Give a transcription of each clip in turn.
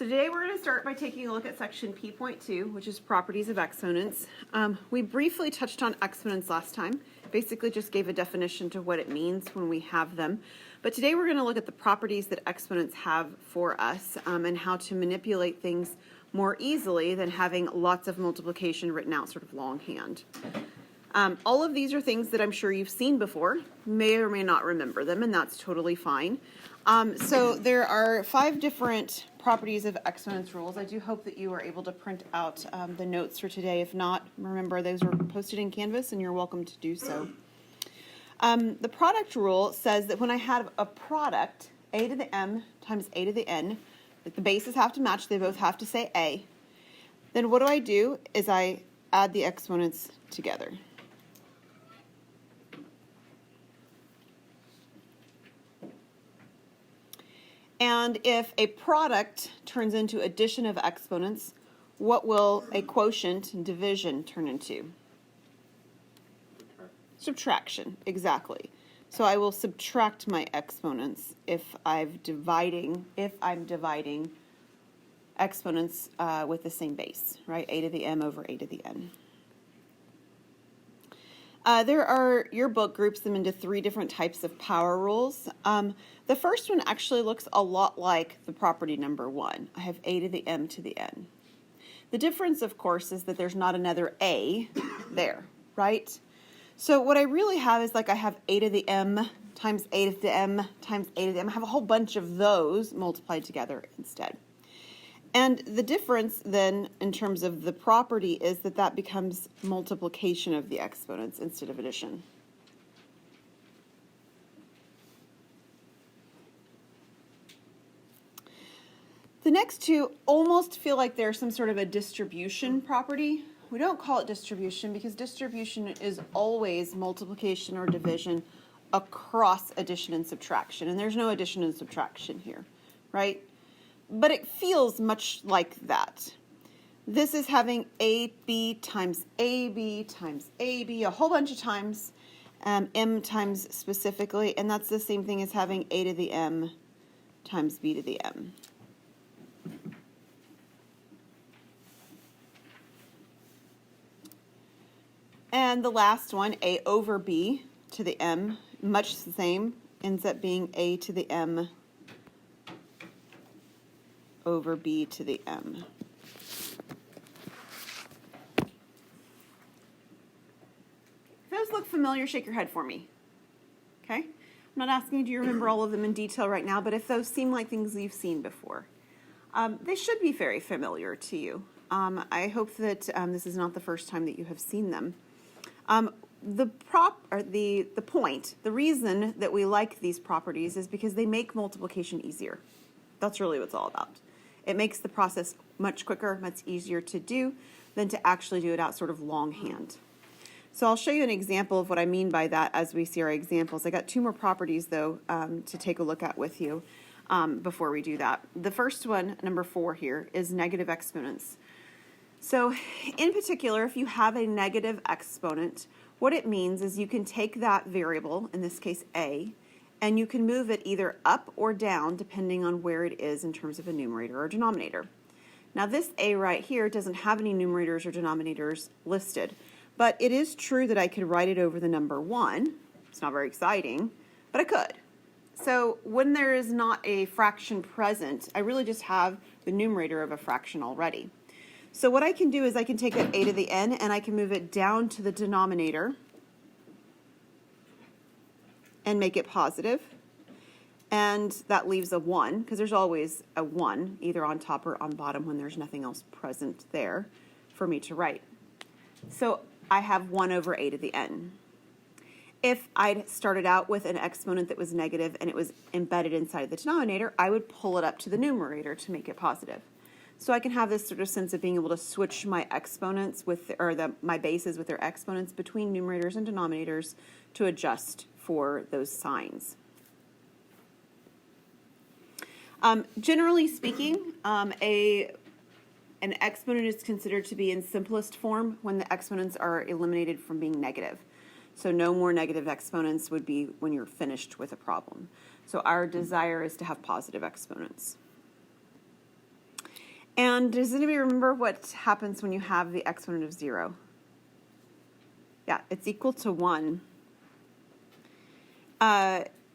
So today we're going to start by taking a look at section P.2, which is properties of exponents. We briefly touched on exponents last time, basically just gave a definition to what it means when we have them. But today we're going to look at the properties that exponents have for us and how to manipulate things more easily than having lots of multiplication written out sort of longhand. All of these are things that I'm sure you've seen before, may or may not remember them, and that's totally fine. So there are 5 different properties of exponents rules. I do hope that you are able to print out the notes for today. If not, remember those were posted in Canvas and you're welcome to do so. The product rule says that when I have a product, a to the m times a to the n, like the bases have to match, they both have to say a, then what do is I add the exponents together. And if a product turns into addition of exponents, what will a quotient and division turn into? Subtraction, exactly. So I will subtract my exponents if I'm dividing exponents with the same base, right? A to the m over a to the n. Your book groups them into 3 different types of power rules. The first one actually looks a lot like the property number 1. I have a to the m to the n. The difference, of course, is that there's not another a there, right? So what I really have is like I have a to the m times a to the m times a to the m. I have a whole bunch of those multiplied together instead. And the difference then in terms of the property is that that becomes multiplication of the exponents instead of addition. The next 2 almost feel like they're some sort of a distribution property. We don't call it distribution because distribution is always multiplication or division across addition and subtraction. And there's no addition and subtraction here, right? But it feels much like that. This is having AB times AB times AB a whole bunch of times, m times specifically, and that's the same thing as having a to the m times b to the m. And the last one, a over b to the m, much the same, ends up being a to the m over b to the m. If those look familiar, shake your head for me. Okay? I'm not asking you to remember all of them in detail right now, but if those seem like things you've seen before, they should be very familiar to you. I hope that this is not the first time that you have seen them. The reason that we like these properties is because they make multiplication easier. That's really what it's all about. It makes the process much quicker, much easier to do than to actually do it out sort of longhand. So I'll show you an example of what I mean by that as we see our examples. I got 2 more properties though to take a look at with you before we do that. The first one, number 4 here, is negative exponents. So in particular, if you have a negative exponent, what it means is you can take that variable, in this case a, and you can move it either up or down depending on where it is in terms of a numerator or denominator. Now this a right here doesn't have any numerators or denominators listed, but it is true that I could write it over the number 1. It's not very exciting, but I could. So when there is not a fraction present, I really just have the numerator of a fraction already. So what I can do is I can take that a to the n and I can move it down to the denominator and make it positive. And that leaves a 1, because there's always a 1, either on top or on bottom when there's nothing else present there for me to write. So I have 1 over a to the n. If I'd started out with an exponent that was negative and it was embedded inside the denominator, I would pull it up to the numerator to make it positive. So I can have this sort of sense of being able to switch my exponents my bases with their exponents between numerators and denominators to adjust for those signs. Generally speaking, an exponent is considered to be in simplest form when the exponents are eliminated from being negative. So no more negative exponents would be when you're finished with a problem. So our desire is to have positive exponents. And does anybody remember what happens when you have the exponent of 0? Yeah, it's equal to 1.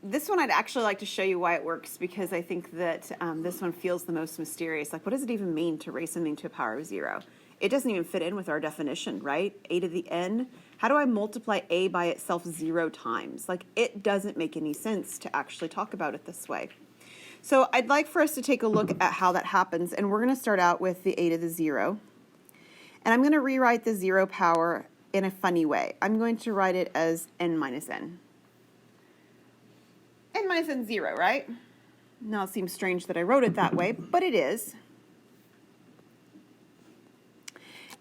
This one I'd actually like to show you why it works, because I think that this one feels the most mysterious. Like, what does it even mean to raise something to a power of 0? It doesn't even fit in with our definition, right? A to the n. How do I multiply a by itself 0 times? Like, it doesn't make any sense to actually talk about it this way. So I'd like for us to take a look at how that happens, and we're going to start out with the a to the 0. And I'm going to rewrite the 0 power in a funny way. I'm going to write it as n minus n. N minus n 0, right? Now it seems strange that I wrote it that way, but it is.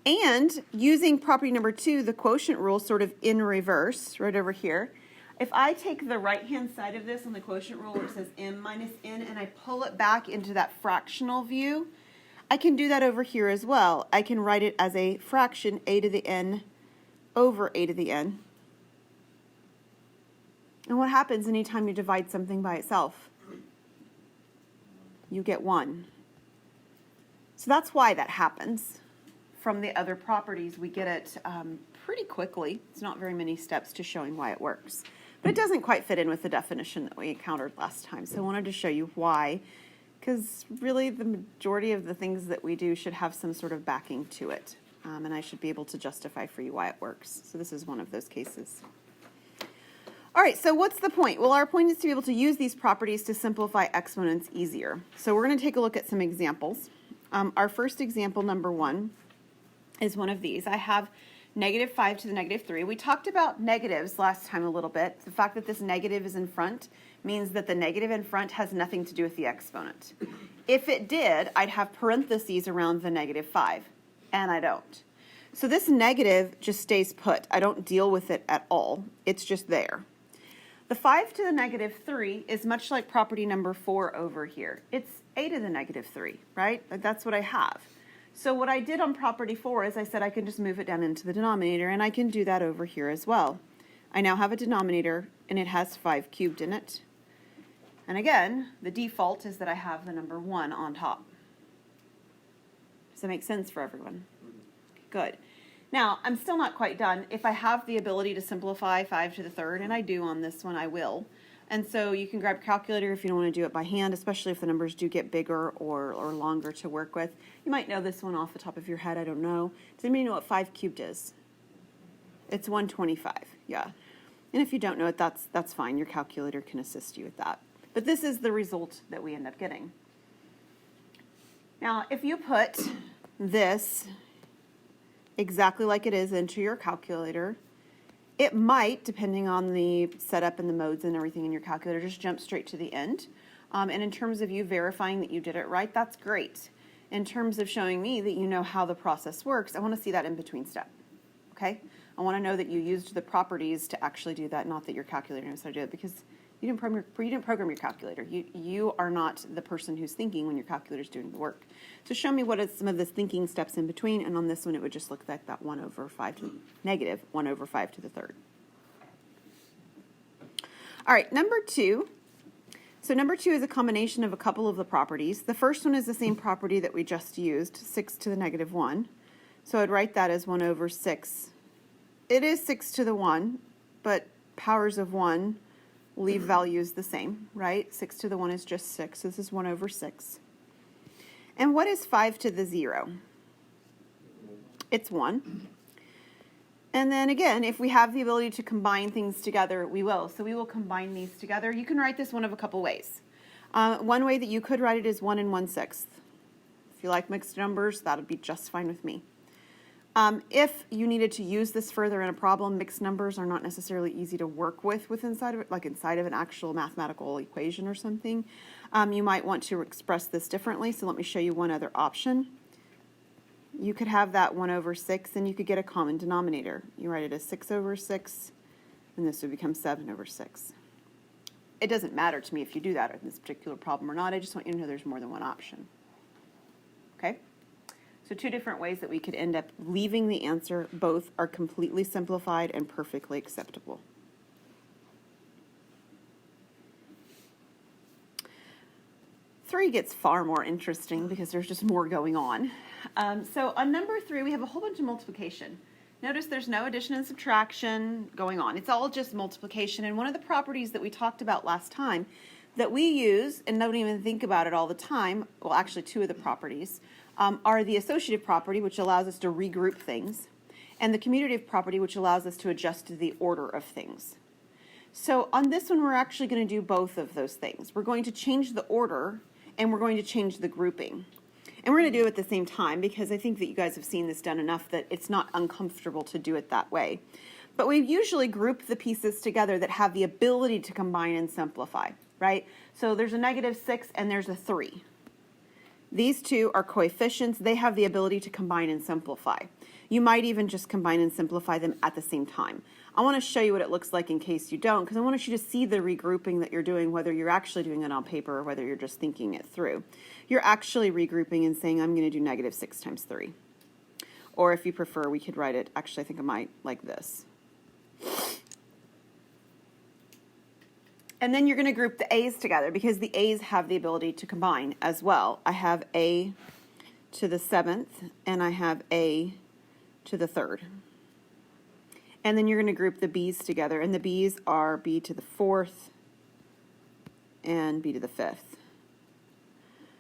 And using property number 2, the quotient rule, sort of in reverse, right over here, if I take the right-hand side of this on the quotient rule where it says m minus n and I pull it back into that fractional view, I can do that over here as well. I can write it as a fraction, a to the n over a to the n. And what happens anytime you divide something by itself? You get 1. So that's why that happens. From the other properties, we get it pretty quickly. It's not very many steps to showing why it works. But it doesn't quite fit in with the definition that we encountered last time. So I wanted to show you why, because really the majority of the things that we do should have some sort of backing to it. And I should be able to justify for you why it works. So this is one of those cases. All right, so what's the point? Well, our point is to be able to use these properties to simplify exponents easier. So we're going to take a look at some examples. Our first example, number 1, is one of these. I have negative 5 to the negative 3. We talked about negatives last time a little bit. The fact that this negative is in front means that the negative in front has nothing to do with the exponent. If it did, I'd have parentheses around the negative 5, and I don't. So this negative just stays put. I don't deal with it at all. It's just there. The 5 to the negative 3 is much like property number 4 over here. It's a to the negative 3, right? Like, that's what I have. So what I did on property 4 is I said I can just move it down into the denominator, and I can do that over here as well. I now have a denominator, and it has 5 cubed in it. And again, the default is that I have the number 1 on top. Does that make sense for everyone? Good. Now, I'm still not quite done. If I have the ability to simplify 5 to the third, and I do on this one, I will. And so you can grab a calculator if you don't want to do it by hand, especially if the numbers do get bigger or longer to work with. You might know this one off the top of your head, I don't know. Does anybody know what 5 cubed is? It's 125, yeah. And if you don't know it, that's fine. Your calculator can assist you with that. But this is the result that we end up getting. Now, if you put this exactly like it is into your calculator, it might, depending on the setup and the modes and everything in your calculator, just jump straight to the end. And in terms of you verifying that you did it right, that's great. In terms of showing me that you know how the process works, I want to see that in between step. Okay? I want to know that you used the properties to actually do that, not that your calculator knows how to do it, because you didn't program your calculator. You are not the person who's thinking when your calculator's doing the work. So show me what is some of the thinking steps in between, and on this one it would just look like that 1 over 5 to negative 1 over 5 to the third. All right, number 2. So number 2 is a combination of a couple of the properties. The first one is the same property that we just used, 6 to the negative 1. So I'd write that as 1 over 6. It is 6 to the 1, but powers of 1 leave values the same, right? 6 to the 1 is just 6. This is 1 over 6. And what is 5 to the 0? It's 1. And then again, if we have the ability to combine things together, we will. So we will combine these together. You can write this one of a couple ways. One way that you could write it is 1 and 1/6. If you like mixed numbers, that would be just fine with me. If you needed to use this further in a problem, mixed numbers are not necessarily easy to work with inside of it, like inside of an actual mathematical equation or something. You might want to express this differently, so let me show you one other option. You could have that 1 over 6, and you could get a common denominator. You write it as 6 over 6, and this would become 7 over 6. It doesn't matter to me if you do that in this particular problem or not. I just want you to know there's more than one option. Okay? So 2 different ways that we could end up leaving the answer. Both are completely simplified and perfectly acceptable. 3 gets far more interesting because there's just more going on. So on number 3, we have a whole bunch of multiplication. Notice there's no addition and subtraction going on. It's all just multiplication. And one of the properties that we talked about last time that we use and don't even think about it all the time, well, actually 2 of the properties, are the associative property, which allows us to regroup things, and the commutative property, which allows us to adjust to the order of things. So on this one, we're actually going to do both of those things. We're going to change the order, and we're going to change the grouping. And we're going to do it at the same time because I think that you guys have seen this done enough that it's not uncomfortable to do it that way. But we usually group the pieces together that have the ability to combine and simplify, right? So there's a -6 and there's a 3. These 2 are coefficients. They have the ability to combine and simplify. You might even just combine and simplify them at the same time. I want to show you what it looks like in case you don't, because I want you to see the regrouping that you're doing, whether you're actually doing it on paper or whether you're just thinking it through. You're actually regrouping and saying, I'm going to do -6 times 3. Or if you prefer, we could write it, actually, I think I might like this. And then you're going to group the A's together because the A's have the ability to combine as well. I have A to the 7th and I have A to the 3rd. And then you're going to group the B's together, and the B's are B to the 4th and B to the 5th.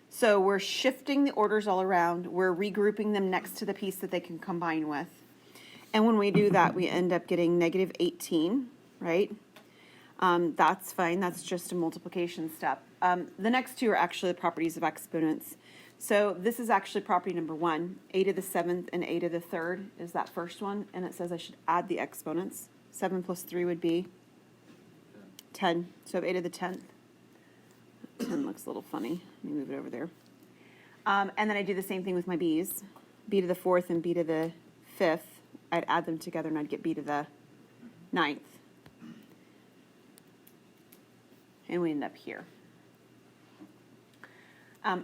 So we're shifting the orders all around. We're regrouping them next to the piece that they can combine with. And when we do that, we end up getting -18, right? That's fine. That's just a multiplication step. The next 2 are actually the properties of exponents. So this is actually property number 1. A to the 7th and A to the 3rd is that first one. And it says I should add the exponents. 7 plus 3 would be 10. So A to the 10th. 10 looks a little funny. Let me move it over there. And then I do the same thing with my B's. B to the 4th and B to the 5th. I'd add them together and I'd get B to the 9th. And we end up here.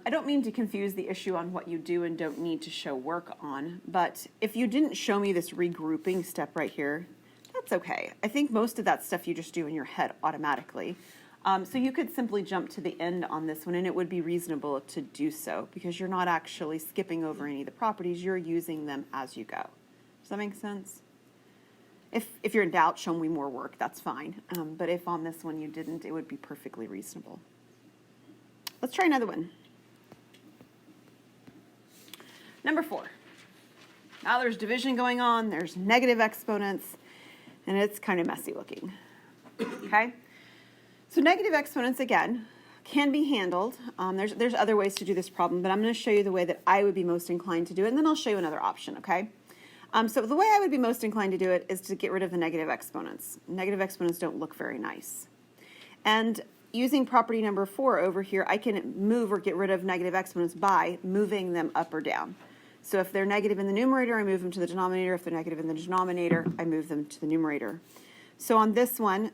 I don't mean to confuse the issue on what you do and don't need to show work on, but if you didn't show me this regrouping step right here, that's okay. I think most of that stuff you just do in your head automatically. So you could simply jump to the end on this one, and it would be reasonable to do so because you're not actually skipping over any of the properties. You're using them as you go. Does that make sense? If you're in doubt, show me more work. That's fine. But if on this one you didn't, it would be perfectly reasonable. Let's try another one. Number 4. Now there's division going on. There's negative exponents, and it's kind of messy looking. Okay? So negative exponents, again, can be handled. There's other ways to do this problem, but I'm going to show you the way that I would be most inclined to do it, and then I'll show you another option, okay? So the way I would be most inclined to do it is to get rid of the negative exponents. Negative exponents don't look very nice. And using property number 4 over here, I can move or get rid of negative exponents by moving them up or down. So if they're negative in the numerator, I move them to the denominator. If they're negative in the denominator, I move them to the numerator. So on this one,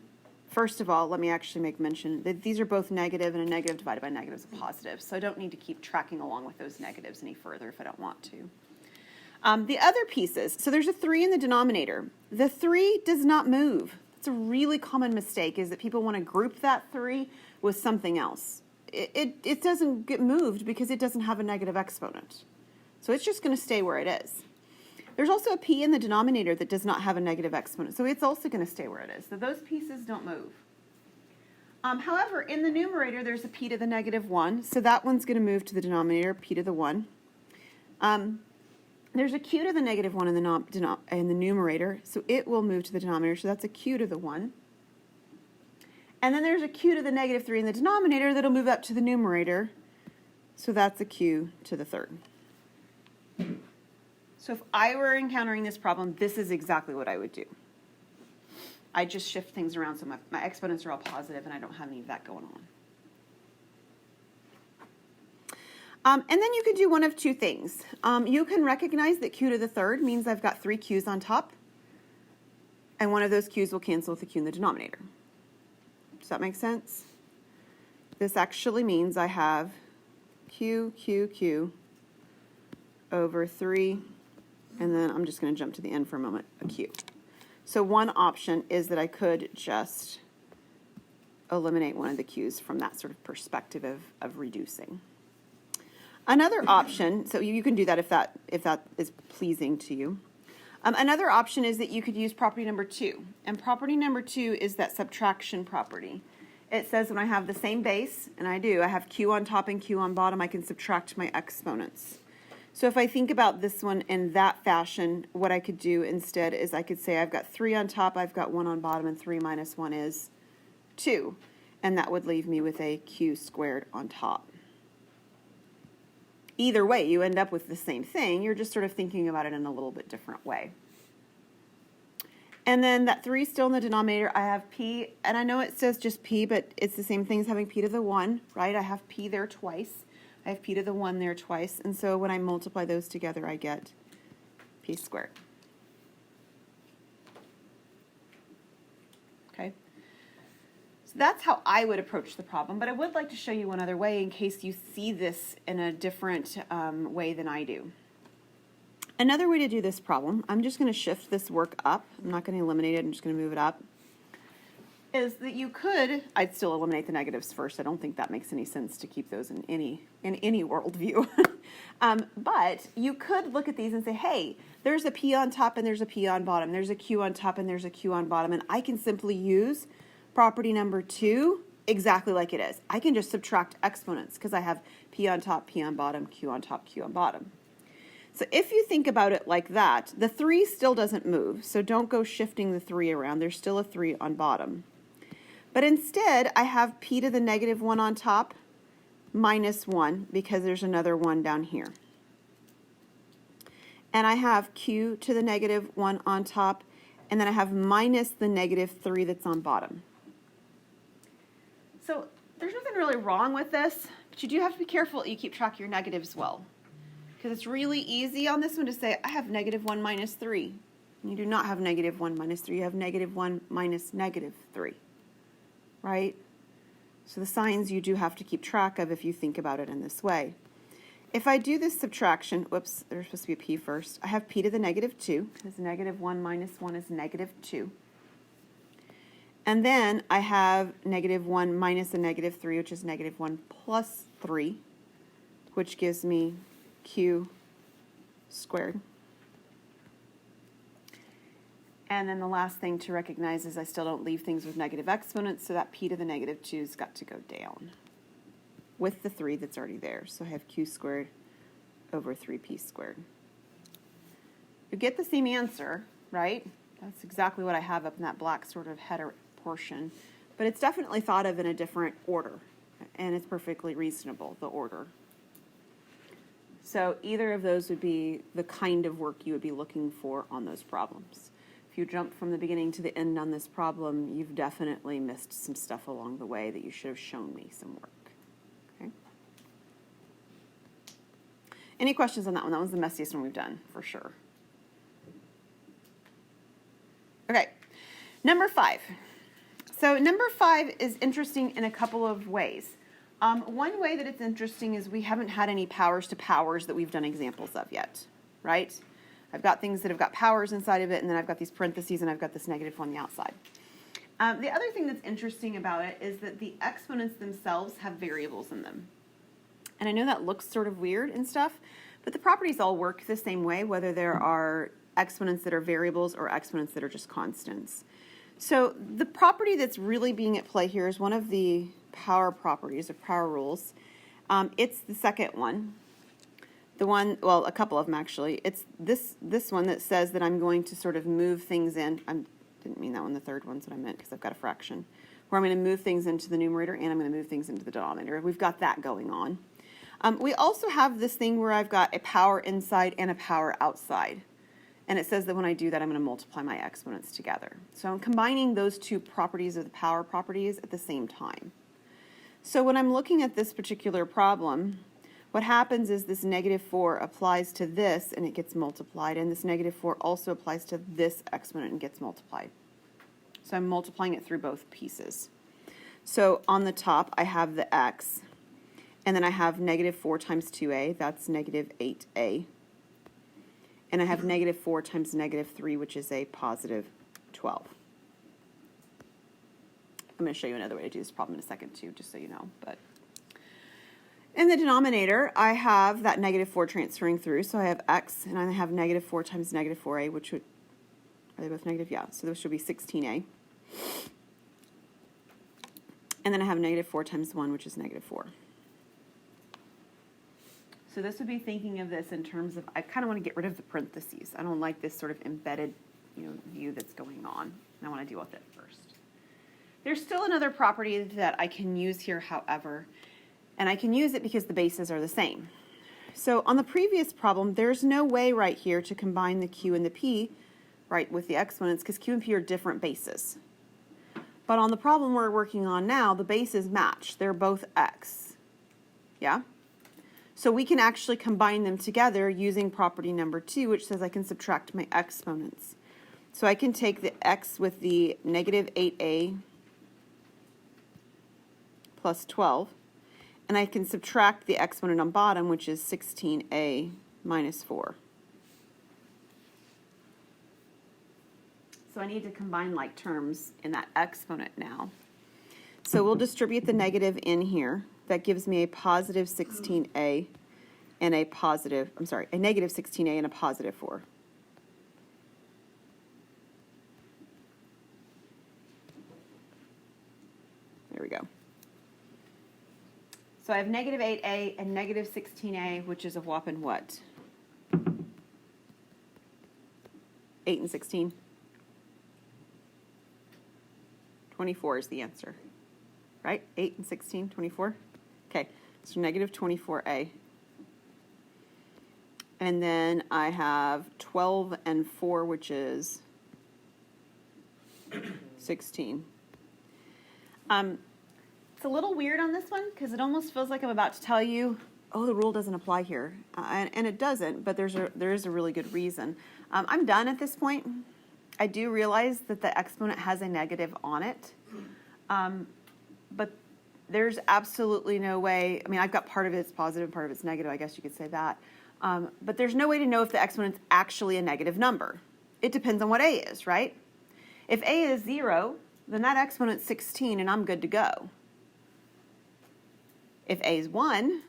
first of all, let me actually make mention that these are both negative, and a negative divided by negative is a positive. So I don't need to keep tracking along with those negatives any further if I don't want to. The other pieces, so there's a 3 in the denominator. The 3 does not move. It's a really common mistake is that people want to group that 3 with something else. It doesn't get moved because it doesn't have a negative exponent. So it's just going to stay where it is. There's also a p in the denominator that does not have a negative exponent, so it's also going to stay where it is. So those pieces don't move. However, in the numerator, there's a p to the -1, so that one's going to move to the denominator, p to the 1. There's a q to the -1 in the numerator, so it will move to the denominator, so that's a q to the 1. And then there's a q to the -3 in the denominator that'll move up to the numerator, so that's a q to the 3rd. So if I were encountering this problem, this is exactly what I would do. I just shift things around so my exponents are all positive and I don't have any of that going on. And then you can do one of 2 things. You can recognize that q to the 3rd means I've got 3 q's on top, and one of those q's will cancel with the q in the denominator. Does that make sense? This actually means I have q, q, q over 3, and then I'm just going to jump to the end for a moment, a q. So one option is that I could just eliminate one of the q's from that sort of perspective of reducing. Another option, so you can do that if that is pleasing to you. Another option is that you could use property number 2. And property number 2 is that subtraction property. It says when I have the same base, and I do, I have q on top and q on bottom, I can subtract my exponents. So if I think about this one in that fashion, what I could do instead is I could say I've got 3 on top, I've got 1 on bottom, and 3 minus 1 is 2. And that would leave me with a q squared on top. Either way, you end up with the same thing. You're just sort of thinking about it in a little bit different way. And then that 3 still in the denominator, I have p, and I know it says just p, but it's the same thing as having p to the 1, right? I have p there twice. I have p to the 1 there twice, and so when I multiply those together, I get p squared. Okay? So that's how I would approach the problem, but I would like to show you one other way in case you see this in a different way than I do. Another way to do this problem, I'm just going to shift this work up. I'm not going to eliminate it, I'm just going to move it up. Is that you could, I'd still eliminate the negatives first. I don't think that makes any sense to keep those in any worldview. But you could look at these and say, hey, there's a p on top and there's a p on bottom. There's a q on top and there's a q on bottom. And I can simply use property number 2 exactly like it is. I can just subtract exponents because I have p on top, p on bottom, q on top, q on bottom. So if you think about it like that, the 3 still doesn't move, so don't go shifting the 3 around. There's still a 3 on bottom. But instead, I have p to the negative 1 on top minus 1 because there's another 1 down here. And I have q to the negative 1 on top, and then I have minus the negative 3 that's on bottom. So there's nothing really wrong with this, but you do have to be careful that you keep track of your negatives well. Because it's really easy on this one to say, I have negative 1 minus 3. You do not have negative 1 minus 3. You have negative 1 minus negative 3. Right? So the signs you do have to keep track of if you think about it in this way. If I do this subtraction, whoops, there's supposed to be a p first. I have p to the negative 2, because negative 1 minus 1 is negative 2. And then I have negative 1 minus a negative 3, which is negative 1 plus 3, which gives me q squared. And then the last thing to recognize is I still don't leave things with negative exponents, so that p to the negative 2's got to go down with the 3 that's already there. So I have q squared over 3p squared. You get the same answer, right? That's exactly what I have up in that black sort of header portion, but it's definitely thought of in a different order, and it's perfectly reasonable, the order. So either of those would be the kind of work you would be looking for on those problems. If you jump from the beginning to the end on this problem, you've definitely missed some stuff along the way that you should have shown me some work. Okay. Any questions on that one? That one's the messiest one we've done, for sure. Okay, number 5. So number 5 is interesting in a couple of ways. One way that it's interesting is we haven't had any powers to powers that we've done examples of yet, right? I've got things that have got powers inside of it, and then I've got these parentheses, and I've got this negative on the outside. The other thing that's interesting about it is that the exponents themselves have variables in them. And I know that looks sort of weird and stuff, but the properties all work the same way, whether there are exponents that are variables or exponents that are just constants. So the property that's really being at play here is one of the power properties or power rules. It's the second one. The one, well, a couple of them actually. It's this one that says that I'm going to sort of move things in. I didn't mean that one, the third one's what I meant because I've got a fraction. Where I'm going to move things into the numerator and I'm going to move things into the denominator. We've got that going on. We also have this thing where I've got a power inside and a power outside. And it says that when I do that, I'm going to multiply my exponents together. So I'm combining those two properties of the power properties at the same time. So when I'm looking at this particular problem, what happens is this negative 4 applies to this and it gets multiplied, and this negative 4 also applies to this exponent and gets multiplied. So I'm multiplying it through both pieces. So on the top, I have the x, and then I have negative 4 times 2a, that's negative 8a. And I have negative 4 times negative 3, which is a positive 12. I'm going to show you another way to do this problem in a second too, just so you know. But in the denominator, I have that -4 transferring through, so I have x, and I have -4 times -4a, which would, are they both negative? Yeah, so this should be 16a. And then I have -4 times 1, which is -4. So this would be thinking of this in terms of, I kind of want to get rid of the parentheses. I don't like this sort of embedded, view that's going on, and I want to deal with it first. There's still another property that I can use here, however, and I can use it because the bases are the same. So on the previous problem, there's no way right here to combine the q and the p, right, with the exponents, because q and p are different bases. But on the problem we're working on now, the bases match. They're both x. Yeah? So we can actually combine them together using property number 2, which says I can subtract my exponents. So I can take the x with the -8a plus 12, and I can subtract the exponent on bottom, which is 16a minus 4. So I need to combine like terms in that exponent now. So we'll distribute the negative in here. That gives me a positive 16a and a negative 16a and a positive 4. There we go. So I have -8a and negative 16a, which is a whopping what? 8 and 16? 24 is the answer, right? 8 and 16, 24? Okay, so -24a. And then I have 12 and 4, which is 16. It's a little weird on this one because it almost feels like I'm about to tell you, oh, the rule doesn't apply here. And it doesn't, but there is a really good reason. I'm done at this point. I do realize that the exponent has a negative on it, but there's absolutely no way. I mean, I've got part of it's positive, part of it's negative. I guess you could say that. But there's no way to know if the exponent's actually a negative number. It depends on what a is, right? If a is 0, then that exponent's 16, and I'm good to go. If a is 1,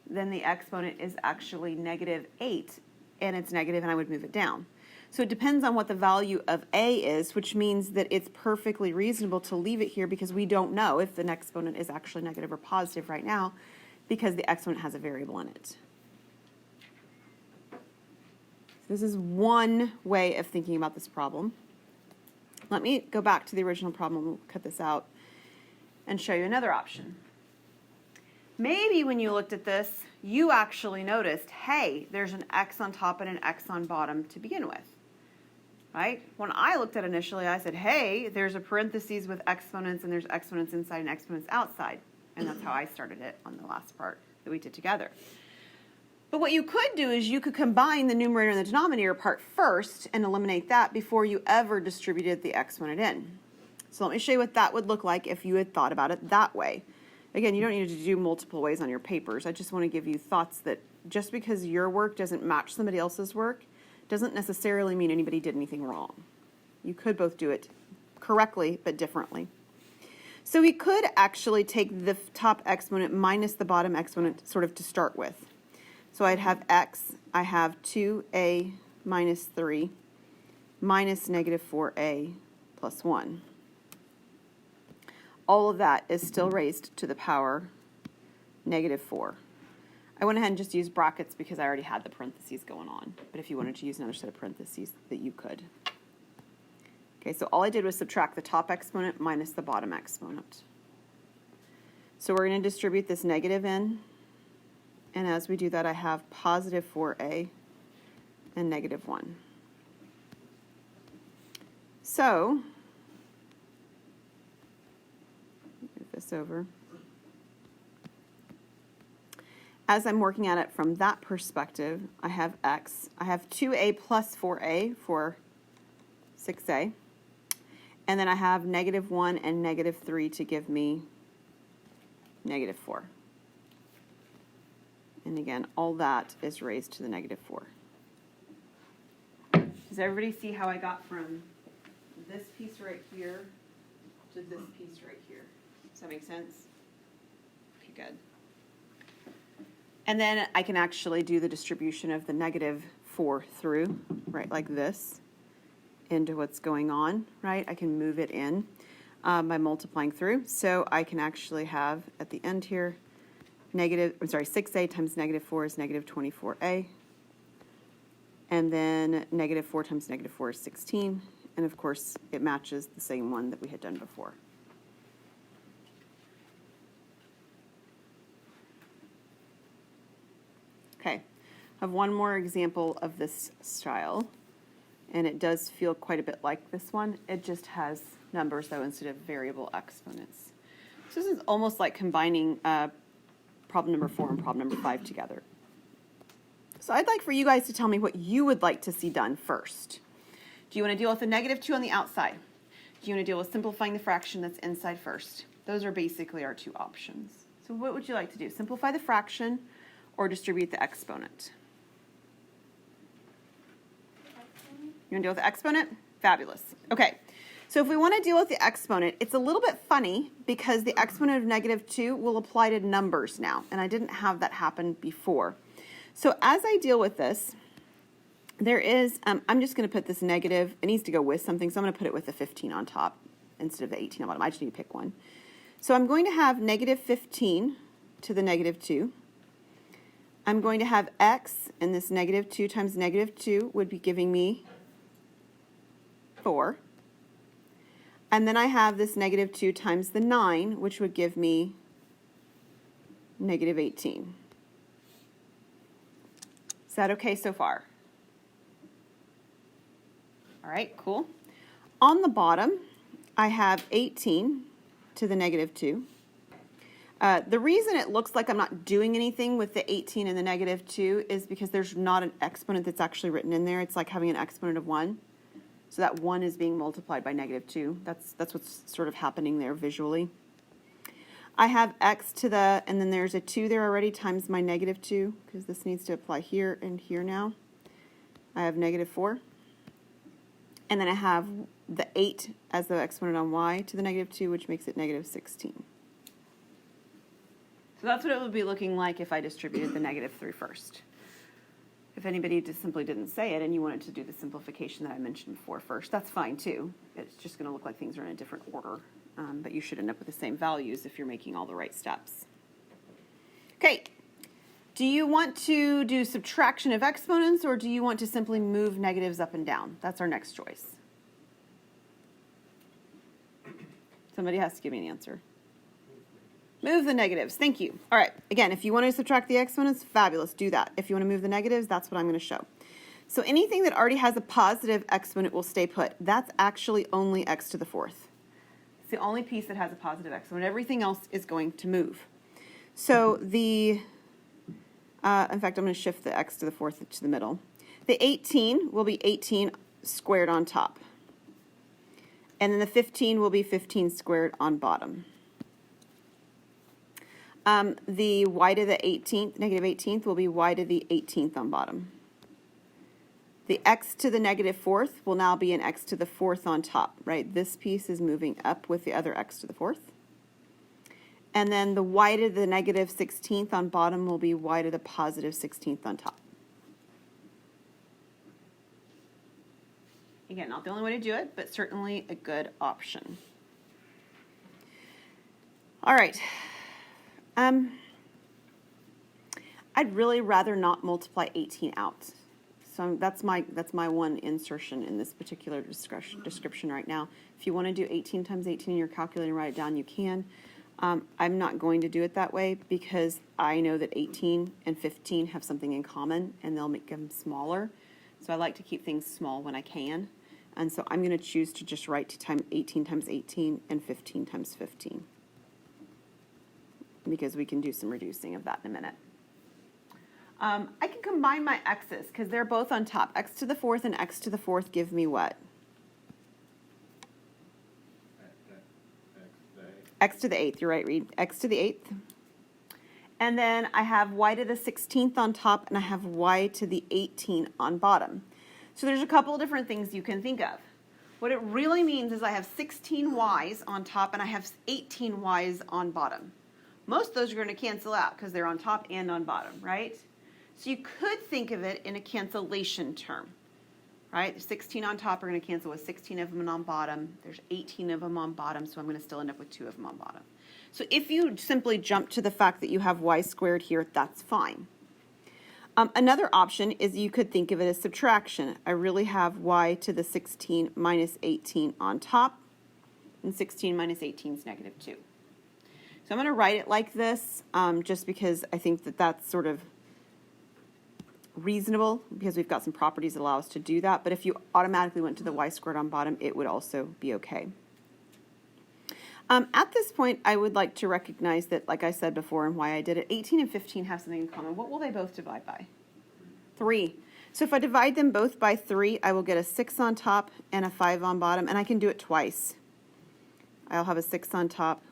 then the exponent is actually -8, and it's negative, and I would move it down. So it depends on what the value of a is, which means that it's perfectly reasonable to leave it here because we don't know if the exponent is actually negative or positive right now because the exponent has a variable in it. This is one way of thinking about this problem. Let me go back to the original problem. We'll cut this out and show you another option. Maybe when you looked at this, you actually noticed, hey, there's an x on top and an x on bottom to begin with, right? When I looked at it initially, I said, hey, there's a parentheses with exponents, and there's exponents inside and exponents outside. And that's how I started it on the last part that we did together. But what you could do is you could combine the numerator and the denominator part first and eliminate that before you ever distributed the exponent in. So let me show you what that would look like if you had thought about it that way. Again, you don't need to do multiple ways on your papers. I just want to give you thoughts that just because your work doesn't match somebody else's work doesn't necessarily mean anybody did anything wrong. You could both do it correctly but differently. So we could actually take the top exponent minus the bottom exponent sort of to start with. So I'd have x, I have 2a minus 3 minus -4a plus 1. All of that is still raised to the power -4. I went ahead and just used brackets because I already had the parentheses going on. But if you wanted to use another set of parentheses, that you could. Okay, so all I did was subtract the top exponent minus the bottom exponent. So we're going to distribute this negative in. And as we do that, I have positive 4a and -1. So, move this over. As I'm working at it from that perspective, I have x. I have 2a plus 4a for 6a. And then I have -1 and -3 to give me -4. And again, all that is raised to the -4. Does everybody see how I got from this piece right here to this piece right here. Does that make sense? Okay, good. And then I can actually do the distribution of the negative 4 through, right, like this, into what's going on, right? I can move it in by multiplying through. So I can actually have, at the end here, 6a times negative 4 is negative 24a. And then negative 4 times negative 4 is 16. And of course, it matches the same one that we had done before. Okay, I have one more example of this style, and it does feel quite a bit like this one. It just has numbers, though, instead of variable exponents. So this is almost like combining problem number 4 and problem number 5 together. So I'd like for you guys to tell me what you would like to see done first. Do you want to deal with the negative 2 on the outside? Do you want to deal with simplifying the fraction that's inside first? Those are basically our two options. So what would you like to do? Simplify the fraction or distribute the exponent? You want to deal with the exponent? Fabulous. Okay, so if we want to deal with the exponent, it's a little bit funny because the exponent of negative 2 will apply to numbers now, and I didn't have that happen before. So as I deal with this, there is, I'm just going to put this negative, it needs to go with something, so I'm going to put it with the 15 on top instead of the 18 on bottom. I just need to pick one. So I'm going to have negative 15 to the negative 2. I'm going to have x, and this negative 2 times negative 2 would be giving me 4. And then I have this negative 2 times the 9, which would give me negative 18. Is that okay so far? All right, cool. On the bottom, I have 18 to the negative 2. The reason it looks like I'm not doing anything with the 18 and the negative 2 is because there's not an exponent that's actually written in there. It's like having an exponent of 1. So that 1 is being multiplied by negative 2. That's what's sort of happening there visually. I have x to the, and then there's a 2 there already times my negative 2, because this needs to apply here and here now. I have negative 4. And then I have the 8 as the exponent on y to the negative 2, which makes it negative 16. So that's what it would be looking like if I distributed the negative 3 first. If anybody just simply didn't say it and you wanted to do the simplification that I mentioned before first, that's fine too. It's just going to look like things are in a different order, but you should end up with the same values if you're making all the right steps. Okay, do you want to do subtraction of exponents or do you want to simply move negatives up and down? That's our next choice. Somebody has to give me an answer. Move the negatives. Thank you. All right. Again, if you want to subtract the exponents, fabulous. Do that. If you want to move the negatives, that's what I'm going to show. So anything that already has a positive exponent will stay put. That's actually only x to the 4th. It's the only piece that has a positive exponent. Everything else is going to move. So the, in fact, I'm going to shift the x to the 4th to the middle. The 18 will be 18 squared on top. And then the 15 will be 15 squared on bottom. The y to the 18th, negative 18th, will be y to the 18th on bottom. The x to the negative 4th will now be an x to the 4th on top, right? This piece is moving up with the other x to the 4th. And then the y to the negative 16th on bottom will be y to the positive 16th on top. Again, not the only way to do it, but certainly a good option. All right. I'd really rather not multiply 18 out. So that's my one insertion in this particular description right now. If you want to do 18 times 18 in your calculator and write it down, you can. I'm not going to do it that way because I know that 18 and 15 have something in common and they'll make them smaller. So I like to keep things small when I can. And so I'm going to choose to just write 18 times 18 and 15 times 15. Because we can do some reducing of that in a minute. I can combine my x's because they're both on top. X to the 4th and x to the 4th give me what? X to the 8th, you're right, Reed. X to the 8th. And then I have y to the 16th on top and I have y to the 18 on bottom. So there's a couple of different things you can think of. What it really means is I have 16 y's on top and I have 18 y's on bottom. Most of those are going to cancel out because they're on top and on bottom, right? So you could think of it in a cancellation term, right? 16 on top are going to cancel with 16 of them on bottom. There's 18 of them on bottom, so I'm going to still end up with 2 of them on bottom. So if you simply jump to the fact that you have y squared here, that's fine. Another option is you could think of it as subtraction. I really have y to the 16 minus 18 on top, and 16 minus 18 is negative 2. So I'm going to write it like this just because I think that that's sort of reasonable because we've got some properties that allow us to do that. But if you automatically went to the y squared on bottom, it would also be okay. At this point, I would like to recognize that, like I said before and why I did it, 18 and 15 have something in common. What will they both divide by? 3. So if I divide them both by 3, I will get a 6 on top and a 5 on bottom, and I can do it twice. I'll have a 6 on top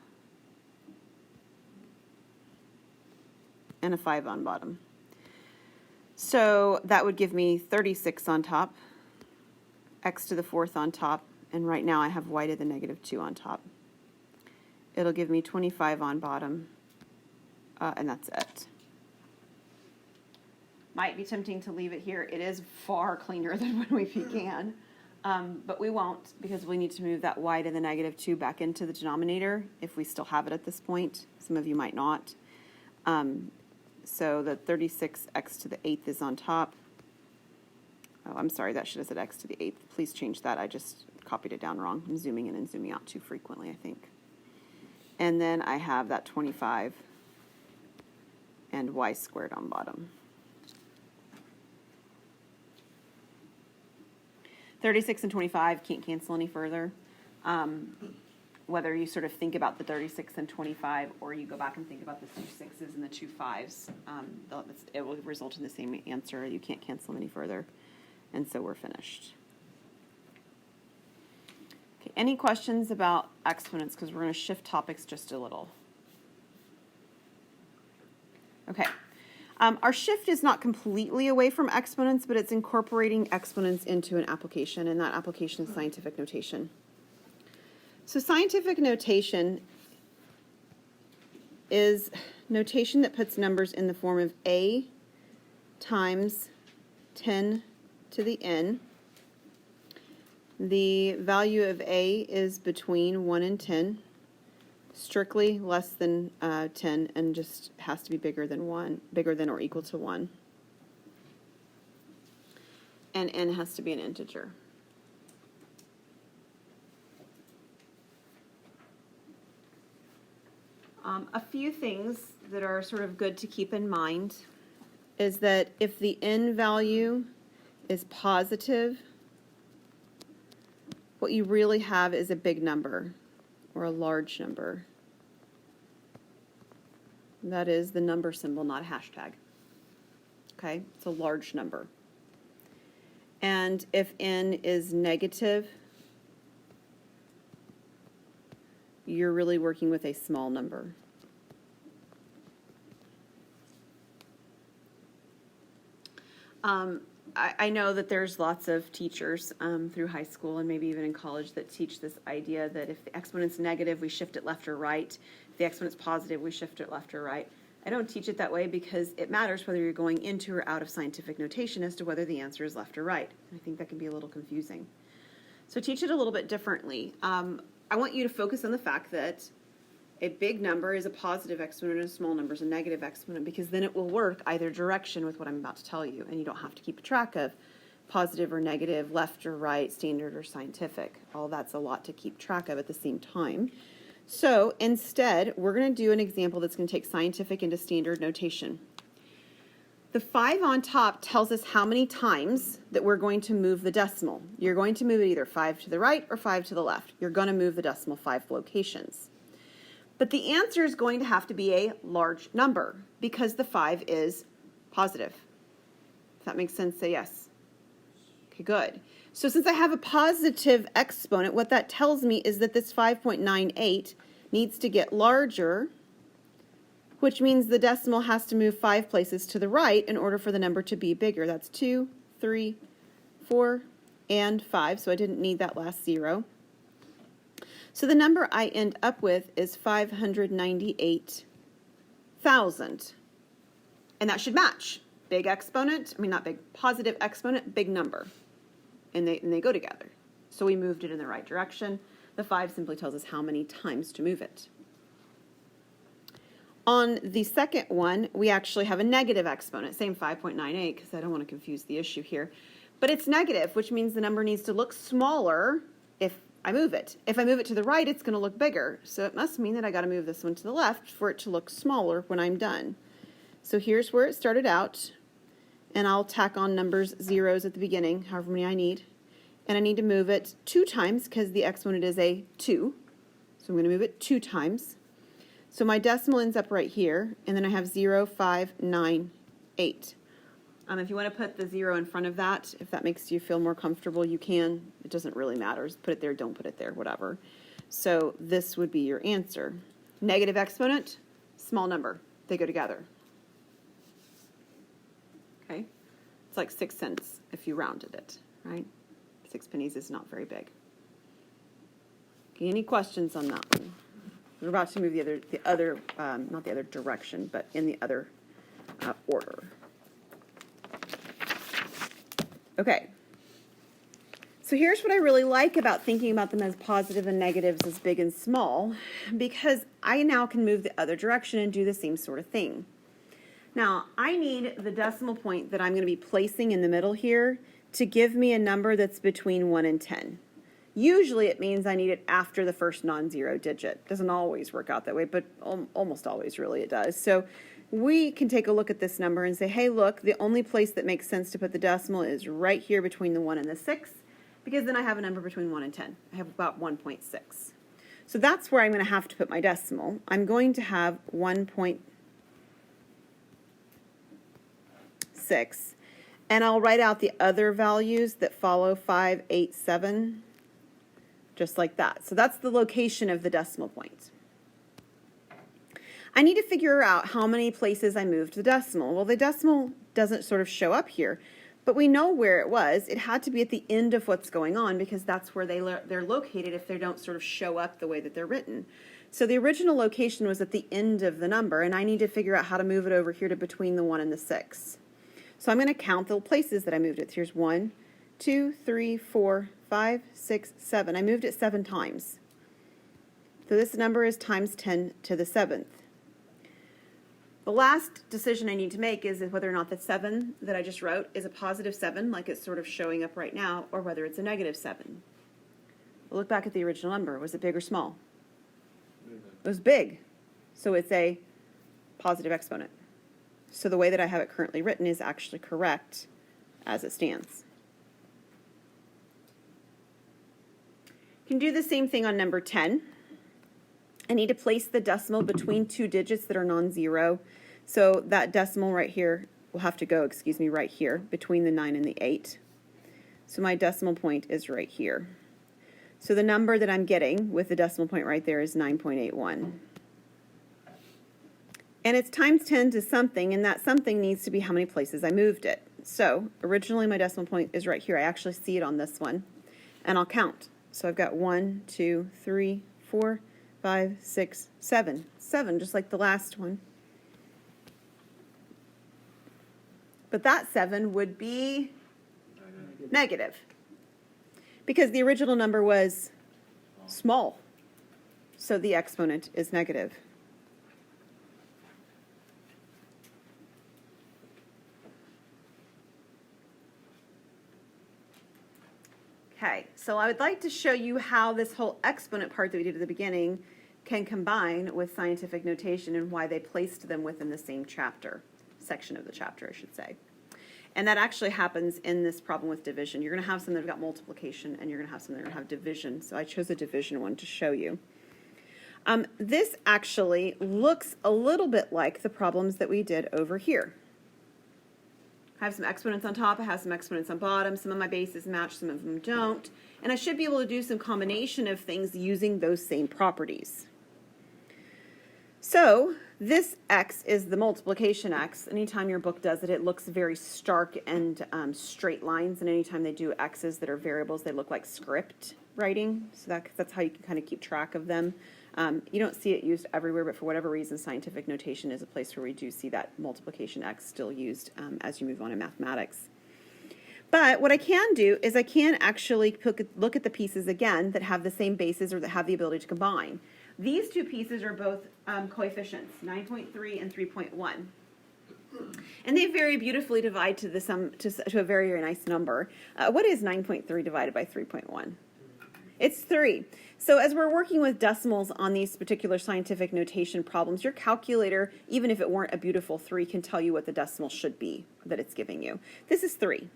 and a 5 on bottom. So that would give me 36 on top, x to the 4th on top, and right now I have y to the negative 2 on top. It'll give me 25 on bottom, and that's it. Might be tempting to leave it here. It is far cleaner than when we began, but we won't because we need to move that y to the negative 2 back into the denominator if we still have it at this point. Some of you might not. So the 36x to the 8th is on top. Oh, I'm sorry, that should have said x to the 8th. Please change that. I just copied it down wrong. I'm zooming in and zooming out too frequently, I think. And then I have that 25 and y squared on bottom. 36 and 25 can't cancel any further. Whether you sort of think about the 36 and 25 or you go back and think about the 2 6s and the 2 5s, it will result in the same answer. You can't cancel them any further. And so we're finished. Okay, any questions about exponents? Because we're going to shift topics just a little. Okay. Our shift is not completely away from exponents, but it's incorporating exponents into an application, and that application is scientific notation. So scientific notation is notation that puts numbers in the form of a times 10 to the n. The value of a is between 1 and 10. Strictly less than 10 and just has to be bigger than or equal to 1. And n has to be an integer. A few things that are sort of good to keep in mind is that if the n value is positive, what you really have is a big number or a large number. That is the number symbol, not a hashtag. Okay, it's a large number. And if n is negative, you're really working with a small number. I know that there's lots of teachers through high school and maybe even in college that teach this idea that if the exponent's negative, we shift it left or right. If the exponent's positive, we shift it left or right. I don't teach it that way because it matters whether you're going into or out of scientific notation as to whether the answer is left or right. I think that can be a little confusing. So teach it a little bit differently. I want you to focus on the fact that a big number is a positive exponent and a small number is a negative exponent, because then it will work either direction with what I'm about to tell you, and you don't have to keep track of positive or negative, left or right, standard or scientific. All that's a lot to keep track of at the same time. So instead, we're going to do an example that's going to take scientific into standard notation. The 5 on top tells us how many times that we're going to move the decimal. You're going to move it either 5 to the right or 5 to the left. You're going to move the decimal 5 locations. But the answer is going to have to be a large number because the 5 is positive. If that makes sense, say yes. Okay, good. So since I have a positive exponent, what that tells me is that this 5.98 needs to get larger, which means the decimal has to move 5 places to the right in order for the number to be bigger. That's 2, 3, 4, and 5, so I didn't need that last 0. So the number I end up with is 598,000. And that should match. Big exponent, I mean not big, positive exponent, big number. And they go together. So we moved it in the right direction. The 5 simply tells us how many times to move it. On the second one, we actually have a negative exponent, same 5.98, because I don't want to confuse the issue here. But it's negative, which means the number needs to look smaller if I move it. If I move it to the right, it's going to look bigger. So it must mean that I got to move this one to the left for it to look smaller when I'm done. So here's where it started out. And I'll tack on numbers, zeros at the beginning, however many I need. And I need to move it 2 times because the exponent is a 2. So I'm going to move it 2 times. So my decimal ends up right here, and then I have 0.598. If you want to put the 0 in front of that, if that makes you feel more comfortable, you can. It doesn't really matter. Just put it there, don't put it there, whatever. So this would be your answer. Negative exponent, small number. They go together. Okay? It's like 6 cents if you rounded it, right? 6 pennies is not very big. Okay, any questions on that one? We're about to move not the other direction, but in the other order. Okay. So here's what I really like about thinking about them as positive and negatives as big and small, because I now can move the other direction and do the same sort of thing. Now, I need the decimal point that I'm going to be placing in the middle here to give me a number that's between 1 and 10. Usually it means I need it after the first non-zero digit. Doesn't always work out that way, but almost always really it does. So we can take a look at this number and say, hey, look, the only place that makes sense to put the decimal is right here between the 1 and the 6, because then I have a number between 1 and 10. I have about 1.6. So that's where I'm going to have to put my decimal. I'm going to have 1.6, and I'll write out the other values that follow 5, 8, 7, just like that. So that's the location of the decimal point. I need to figure out how many places I moved the decimal. Well, the decimal doesn't sort of show up here, but we know where it was. It had to be at the end of what's going on because that's where they're located if they don't sort of show up the way that they're written. So the original location was at the end of the number, and I need to figure out how to move it over here to between the 1 and the 6. So I'm going to count the places that I moved it. Here's 1, 2, 3, 4, 5, 6, 7. I moved it 7 times. So this number is times 10 to the 7th. The last decision I need to make is whether or not the 7 that I just wrote is a positive 7, like it's sort of showing up right now, or whether it's a negative 7. We'll look back at the original number. Was it big or small? It was big. So it's a positive exponent. So the way that I have it currently written is actually correct as it stands. You can do the same thing on number 10. I need to place the decimal between 2 digits that are non-zero. So that decimal right here will have to go, right here, between the 9 and the 8. So my decimal point is right here. So the number that I'm getting with the decimal point right there is 9.81. And it's times 10 to something, and that something needs to be how many places I moved it. So originally my decimal point is right here. I actually see it on this one, and I'll count. So I've got 1, 2, 3, 4, 5, 6, 7. 7, just like the last one. But that 7 would be negative. Because the original number was small. So the exponent is negative. Okay, so I would like to show you how this whole exponent part that we did at the beginning can combine with scientific notation and why they placed them within the same chapter, section of the chapter, I should say. And that actually happens in this problem with division. You're going to have some that have got multiplication, and you're going to have some that are going to have division. So I chose a division one to show you. This actually looks a little bit like the problems that we did over here. I have some exponents on top, I have some exponents on bottom, some of my bases match, some of them don't, and I should be able to do some combination of things using those same properties. So This x is the multiplication x. Anytime your book does it, it looks very stark and straight lines. And anytime they do x's that are variables, they look like script writing. So that's how you can kind of keep track of them. You don't see it used everywhere, but for whatever reason, scientific notation is a place where we do see that multiplication x still used as you move on in mathematics. But what I can do is I can actually look at the pieces again that have the same bases or that have the ability to combine. These two pieces are both coefficients, 9.3 and 3.1. And they very beautifully divide to the sum to a very, very nice number. What is 9.3 divided by 3.1? It's 3. So as we're working with decimals on these particular scientific notation problems, your calculator, even if it weren't a beautiful 3, can tell you what the decimal should be that it's giving you. This is 3.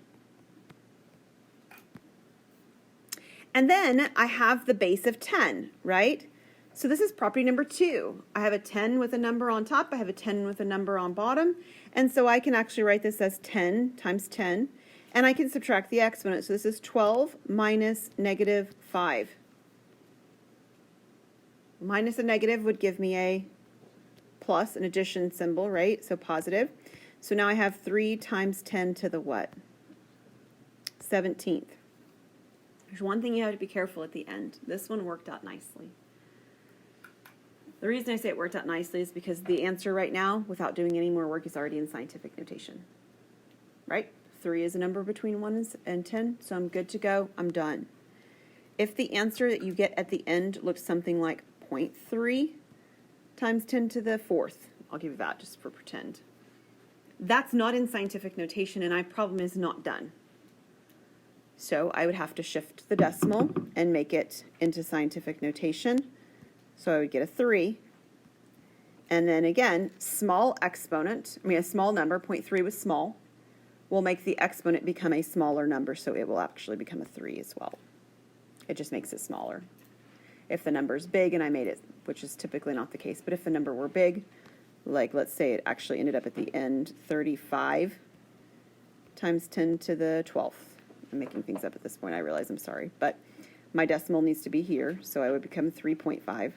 And then I have the base of 10, right? So this is property number 2. I have a 10 with a number on top. I have a 10 with a number on bottom. And so I can actually write this as 10 times 10. And I can subtract the exponent. So this is 12 minus negative 5. Minus a negative would give me a plus, an addition symbol, right? So positive. So now I have 3 times 10 to the what? 17th. There's one thing you have to be careful at the end. This one worked out nicely. The reason I say it worked out nicely is because the answer right now, without doing any more work, is already in scientific notation. Right? 3 is a number between 1 and 10, so I'm good to go. I'm done. If the answer that you get at the end looks something like 0.3 times 10 to the 4th, I'll give you that just for pretend. That's not in scientific notation, and my problem is not done. So I would have to shift the decimal and make it into scientific notation. So I would get a 3. And then again, small exponent, a small number, 0.3 was small, will make the exponent become a smaller number, so it will actually become a 3 as well. It just makes it smaller. If the number is big, and I made it, which is typically not the case, but if the number were big, like let's say it actually ended up at the end 35 times 10 to the 12th. I'm making things up at this point, I realize, I'm sorry. But my decimal needs to be here, so I would become 3.5. I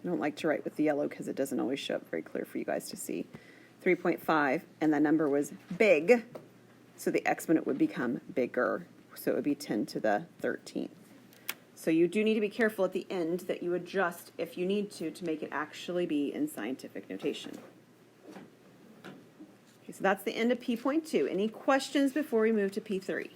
don't like to write with the yellow because it doesn't always show up very clear for you guys to see. 3.5, and that number was big, so the exponent would become bigger. So it would be 10 to the 13th. So you do need to be careful at the end that you adjust, if you need to make it actually be in scientific notation. Okay, so that's the end of P.2. Any questions before we move to P3?